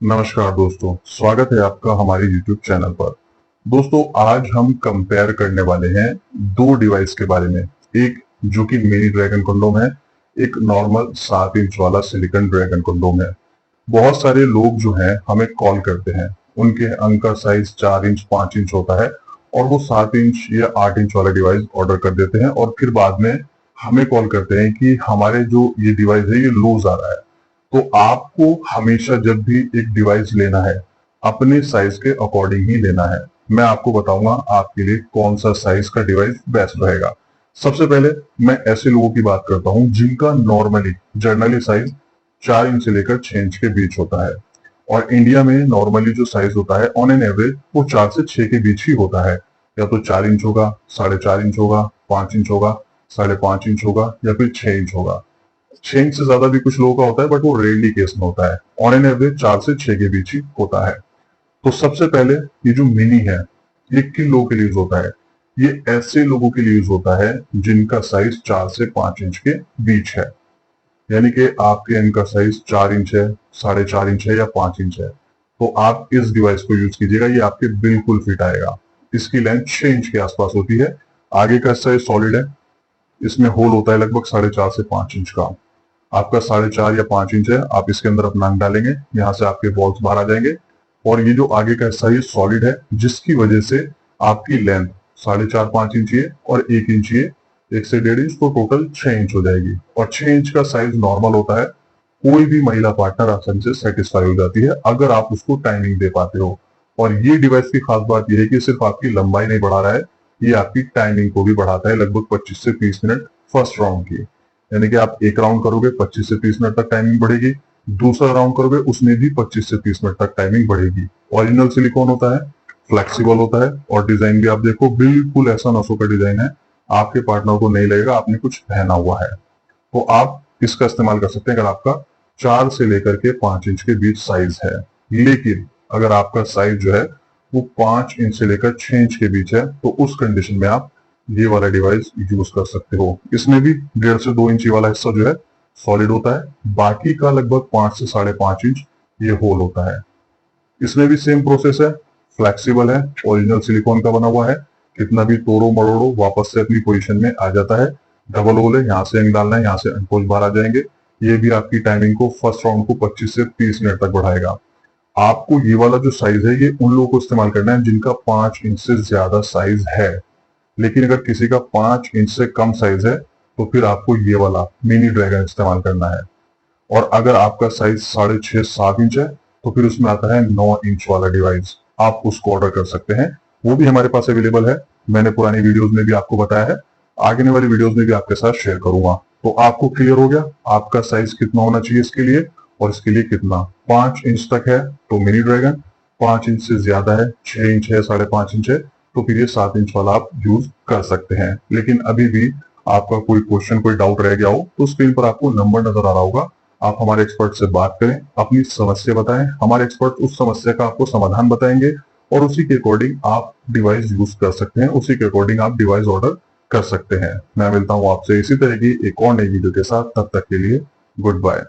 नमस्कार दोस्तों, स्वागत है आपका हमारे YouTube चैनल पर। दोस्तों, आज हम कंपेयर करने वाले हैं दो डिवाइस के बारे में। एक जो कि मिनी ड्रैगन कंडोम है, एक नॉर्मल 7 इंच वाला सिलिकॉन ड्रैगन कंडोम है। बहुत सारे लोग जो हैं हमें कॉल करते हैं, उनके अंग का साइज 4 इंच 5 इंच होता है और वो 7 इंच या 8 इंच वाला डिवाइस ऑर्डर कर देते हैं और फिर बाद में हमें कॉल करते हैं कि हमारे जो ये डिवाइस है ये लूज आ रहा है। तो आपको हमेशा जब भी एक डिवाइस लेना है, अपने साइज के अकॉर्डिंग ही लेना है। मैं आपको बताऊंगा आपके लिए कौन सा साइज का डिवाइस बेस्ट रहेगा। सबसे पहले मैं ऐसे लोगों की बात करता हूं जिनका नॉर्मली जर्नली साइज 4 इंच से लेकर 6 इंच के बीच होता है। और इंडिया में नॉर्मली जो साइज होता है ऑन एन एवरेज वो 4 से 6 के बीच ही होता है। या तो 4 इंच होगा, 4.5 इंच होगा, 5 इंच होगा, 5.5 इंच होगा या फिर 6 इंच होगा। 6 इंच से ज्यादा भी कुछ लोगों का होता है, बट वो रेयरली केस में होता है। ऑन एन एवरेज 4 से 6 के बीच ही होता है। तो सबसे पहले ये जो मिनी है, ये किन लोगों के लिए यूज होता है? ये ऐसे लोगों के लिए यूज होता है जिनका साइज 4 से 5 इंच के बीच है। यानी कि आपके इनका साइज 4 इंच है, 4.5 इंच है या 5 इंच है, तो आप इस डिवाइस को यूज कीजिएगा। ये आपके बिल्कुल फिट आएगा। इसकी लेंथ 6 इंच के आसपास होती है। आगे का साइज सॉलिड है, इसमें होल होता है लगभग 4.5 से 5 इंच का। आपका 4.5 या 5 इंच है, आप इसके अंदर अपना अंग डालेंगे, यहाँ से आपके बॉल्स बाहर आ जाएंगे और ये जो आगे का हिस्सा ये सॉलिड है, जिसकी वजह से आपकी लेंथ 4.5-5 इंच ये और 1 इंच ये, 1 से 1.5 इंच, तो टोटल 6 इंच हो जाएगी। और 6 इंच का साइज नॉर्मल होता है। कोई भी महिला पार्टनर आसानी से सेटिस्फाई हो जाती है अगर आप उसको टाइमिंग दे पाते हो। और ये डिवाइस की खास बात यह है कि सिर्फ आपकी लंबाई नहीं बढ़ा रहा है, ये आपकी टाइमिंग को भी बढ़ाता है लगभग 25 से 30 मिनट फर्स्ट राउंड की। यानी कि आप एक राउंड करोगे 25 से 30 मिनट तक टाइमिंग बढ़ेगी, दूसरा राउंड करोगे उसमें भी 25 से 30 मिनट तक टाइमिंग बढ़ेगी। ओरिजिनल सिलिकॉन होता है, फ्लेक्सिबल होता है और डिजाइन भी आप देखो बिल्कुल ऐसा नसों का डिजाइन है, आपके पार्टनर को नहीं लगेगा आपने कुछ पहना हुआ है। तो आप इसका इस्तेमाल कर सकते हैं अगर आपका 4 से लेकर के 5 इंच के बीच साइज है। लेकिन अगर आपका साइज जो है वो 5 इंच से लेकर 6 इंच के बीच है, तो उस कंडीशन में आप ये वाला डिवाइस यूज कर सकते हो। इसमें भी 1.5 से 2 इंच वाला हिस्सा जो है सॉलिड होता है, बाकी का लगभग 5 से 5.5 इंच ये होल होता है। इसमें भी सेम प्रोसेस है, फ्लेक्सिबल है, ओरिजिनल सिलिकॉन का बना हुआ है, कितना भी तोड़ो मरोड़ो वापस से अपनी पोजीशन में आ जाता है। डबल होल है, यहाँ से अंग डालना है, यहाँ से अंकोच बाहर आ जाएंगे। ये भी आपकी टाइमिंग को फर्स्ट राउंड को 25 से 30 मिनट तक बढ़ाएगा। आपको ये वाला जो साइज है ये उन लोगों को इस्तेमाल करना है जिनका 5 इंच से ज्यादा साइज है। लेकिन अगर किसी का 5 इंच से कम साइज है तो फिर आपको ये वाला मिनी ड्रैगन इस्तेमाल करना है। और अगर आपका साइज 6.5-7 इंच है तो फिर उसमें आता है 9 इंच वाला डिवाइस, आप उसको ऑर्डर कर सकते हैं। वो भी हमारे पास अवेलेबल है, मैंने पुरानी वीडियोस में भी आपको बताया है, आगे वाली वीडियोस में भी आपके साथ शेयर करूंगा। तो आपको क्लियर हो गया आपका साइज कितना होना चाहिए इसके लिए और इसके लिए कितना। 5 इंच तक है तो मिनी ड्रैगन, 5 इंच से ज्यादा है, 6 इंच है, 5.5 इंच है, तो फिर ये 7 इंच वाला आप यूज कर सकते हैं। लेकिन अभी भी आपका कोई क्वेश्चन कोई डाउट रह गया हो तो स्क्रीन पर आपको नंबर नजर आ रहा होगा, आप हमारे एक्सपर्ट से बात करें, अपनी समस्या बताएं, हमारे एक्सपर्ट उस समस्या का आपको समाधान बताएंगे और उसी के अकॉर्डिंग आप डिवाइस यूज कर सकते हैं, उसी के अकॉर्डिंग आप डिवाइस ऑर्डर कर सकते हैं। मैं मिलता हूं आपसे इसी तरह की एक और नई वीडियो के साथ, तब तक के लिए गुड बाय।